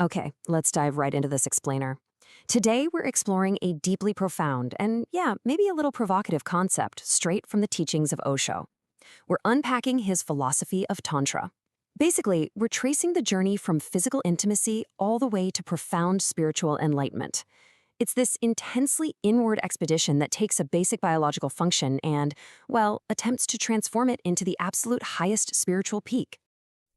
Okay, let's dive right into this explainer. Today, we're exploring a deeply profound and, yeah, maybe a little provocative concept straight from the teachings of Osho. We're unpacking his philosophy of Tantra. Basically, we're tracing the journey from physical intimacy all the way to profound spiritual enlightenment. It's this intensely inward expedition that takes a basic biological function and, well, attempts to transform it into the absolute highest spiritual peak.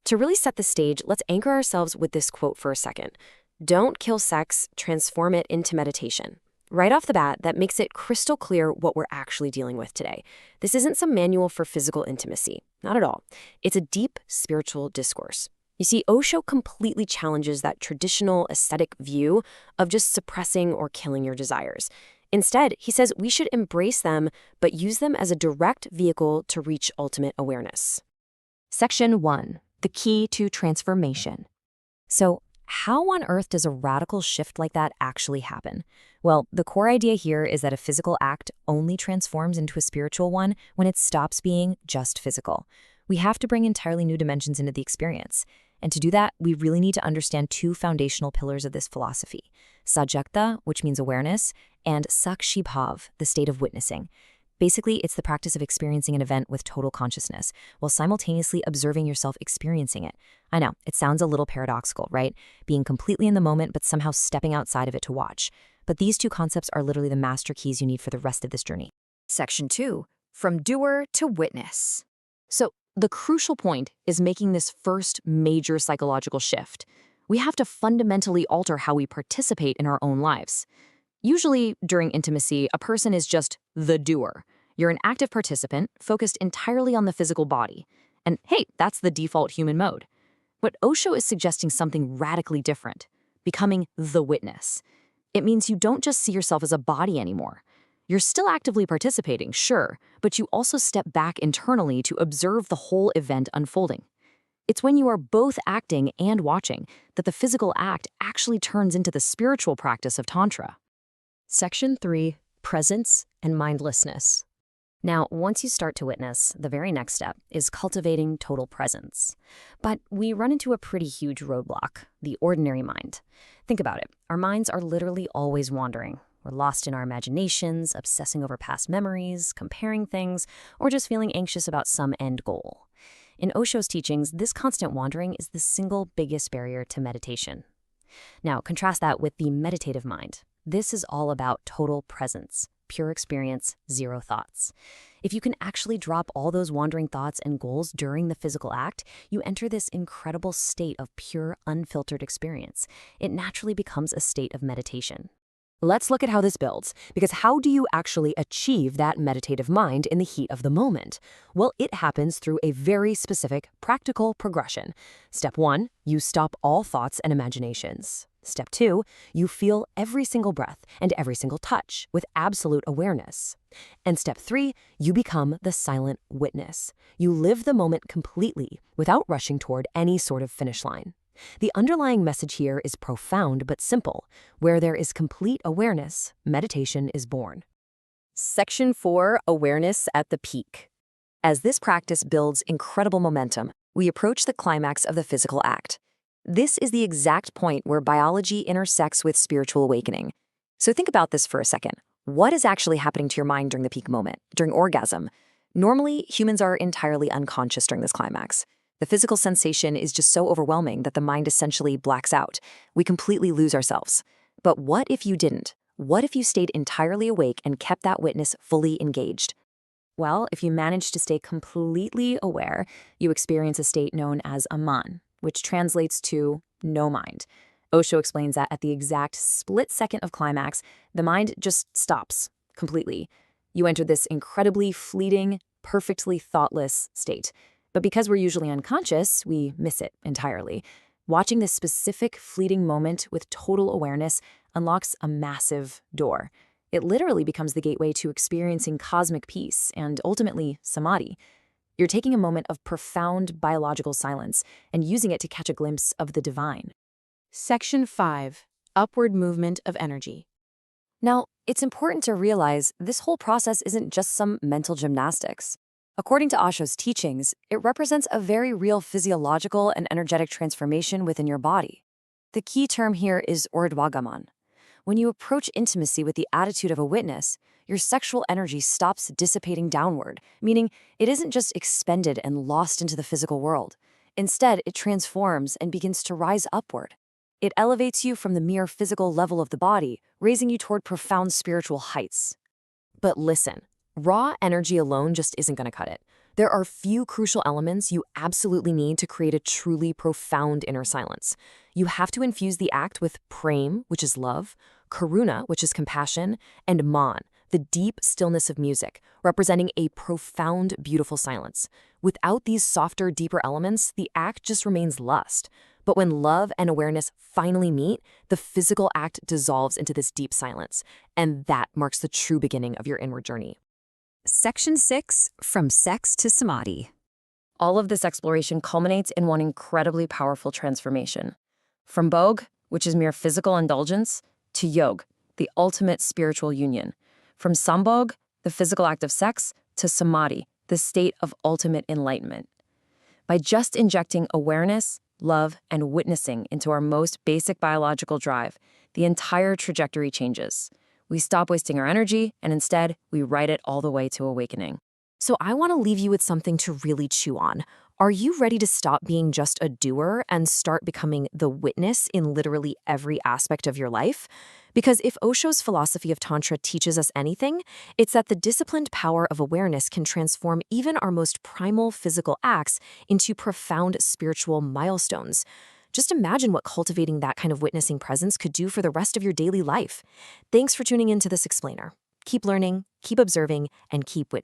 To really set the stage, let's anchor ourselves with this quote for a second. Don't kill sex, transform it into meditation. Right off the bat, that makes it crystal clear what we're actually dealing with today. This isn't some manual for physical intimacy. Not at all. It's a deep spiritual discourse. You see, Osho completely challenges that traditional aesthetic view of just suppressing or killing your desires. Instead, he says we should embrace them, but use them as a direct vehicle to reach ultimate awareness. Section 1. The key to transformation. So, how on earth does a radical shift like that actually happen? Well, the core idea here is that a physical act only transforms into a spiritual one when it stops being just physical. We have to bring entirely new dimensions into the experience. And to do that, we really need to understand two foundational pillars of this philosophy: sajjata, which means awareness, and sakshibhav, the state of witnessing. Basically, it's the practice of experiencing an event with total consciousness, while simultaneously observing yourself experiencing it. I know, it sounds a little paradoxical, right? Being completely in the moment, but somehow stepping outside of it to watch. But these two concepts are literally the master keys you need for the rest of this journey. Section 2. From doer to witness. So, the crucial point is making this first major psychological shift. We have to fundamentally alter how we participate in our own lives. Usually, during intimacy, a person is just the doer. You're an active participant, focused entirely on the physical body. And hey, that's the default human mode. But Osho is suggesting something radically different: becoming the witness. It means you don't just see yourself as a body anymore. You're still actively participating, sure, but you also step back internally to observe the whole event unfolding. It's when you are both acting and watching that the physical act actually turns into the spiritual practice of Tantra. Section 3. Presence and mindlessness. Now, once you start to witness, the very next step is cultivating total presence. But we run into a pretty huge roadblock: the ordinary mind. Think about it. Our minds are literally always wandering. We're lost in our imaginations, obsessing over past memories, comparing things, or just feeling anxious about some end goal. In Osho's teachings, this constant wandering is the single biggest barrier to meditation. Now, contrast that with the meditative mind. This is all about total presence, pure experience, zero thoughts. If you can actually drop all those wandering thoughts and goals during the physical act, you enter this incredible state of pure, unfiltered experience. It naturally becomes a state of meditation. Let's look at how this builds, because how do you actually achieve that meditative mind in the heat of the moment? Well, it happens through a very specific, practical progression. Step 1, you stop all thoughts and imaginations. Step 2, you feel every single breath and every single touch with absolute awareness. And step 3, you become the silent witness. You live the moment completely without rushing toward any sort of finish line. The underlying message here is profound but simple. Where there is complete awareness, meditation is born. Section 4. Awareness at the peak. As this practice builds incredible momentum, we approach the climax of the physical act. This is the exact point where biology intersects with spiritual awakening. So think about this for a second. What is actually happening to your mind during the peak moment, during orgasm? Normally, humans are entirely unconscious during this climax. The physical sensation is just so overwhelming that the mind essentially blacks out. We completely lose ourselves. But what if you didn't? What if you stayed entirely awake and kept that witness fully engaged? Well, if you manage to stay completely aware, you experience a state known as a man, which translates to no mind. Osho explains that at the exact split second of climax, the mind just stops completely. You enter this incredibly fleeting, perfectly thoughtless state. But because we're usually unconscious, we miss it entirely. Watching this specific fleeting moment with total awareness unlocks a massive door. It literally becomes the gateway to experiencing cosmic peace and ultimately Samadhi. You're taking a moment of profound biological silence and using it to catch a glimpse of the divine. Section 5. Upward movement of energy. Now, it's important to realize this whole process isn't just some mental gymnastics. According to Osho's teachings, it represents a very real physiological and energetic transformation within your body. The key term here is ordwagaman. When you approach intimacy with the attitude of a witness, your sexual energy stops dissipating downward, meaning it isn't just expended and lost into the physical world. Instead, it transforms and begins to rise upward. It elevates you from the mere physical level of the body, raising you toward profound spiritual heights. But listen, raw energy alone just isn't going to cut it. There are few crucial elements you absolutely need to create a truly profound inner silence. You have to infuse the act with prem, which is love, karuna, which is compassion, and man, the deep stillness of music, representing a profound, beautiful silence. Without these softer, deeper elements, the act just remains lust. But when love and awareness finally meet, the physical act dissolves into this deep silence, and that marks the true beginning of your inward journey. Section 6, From Sex to Samadhi. All of this exploration culminates in one incredibly powerful transformation. From Bhog, which is mere physical indulgence, to Yog, the ultimate spiritual union. From Sambhog, the physical act of sex, to Samadhi, the state of ultimate enlightenment. By just injecting awareness, love, and witnessing into our most basic biological drive, the entire trajectory changes. We stop wasting our energy, and instead, we ride it all the way to awakening. So I want to leave you with something to really chew on. Are you ready to stop being just a doer and start becoming the witness in literally every aspect of your life? Because if Osho's philosophy of Tantra teaches us anything, it's that the disciplined power of awareness can transform even our most primal physical acts into profound spiritual milestones. Just imagine what cultivating that kind of witnessing presence could do for the rest of your daily life. Thanks for tuning into this explainer. Keep learning, keep observing, and keep witnessing.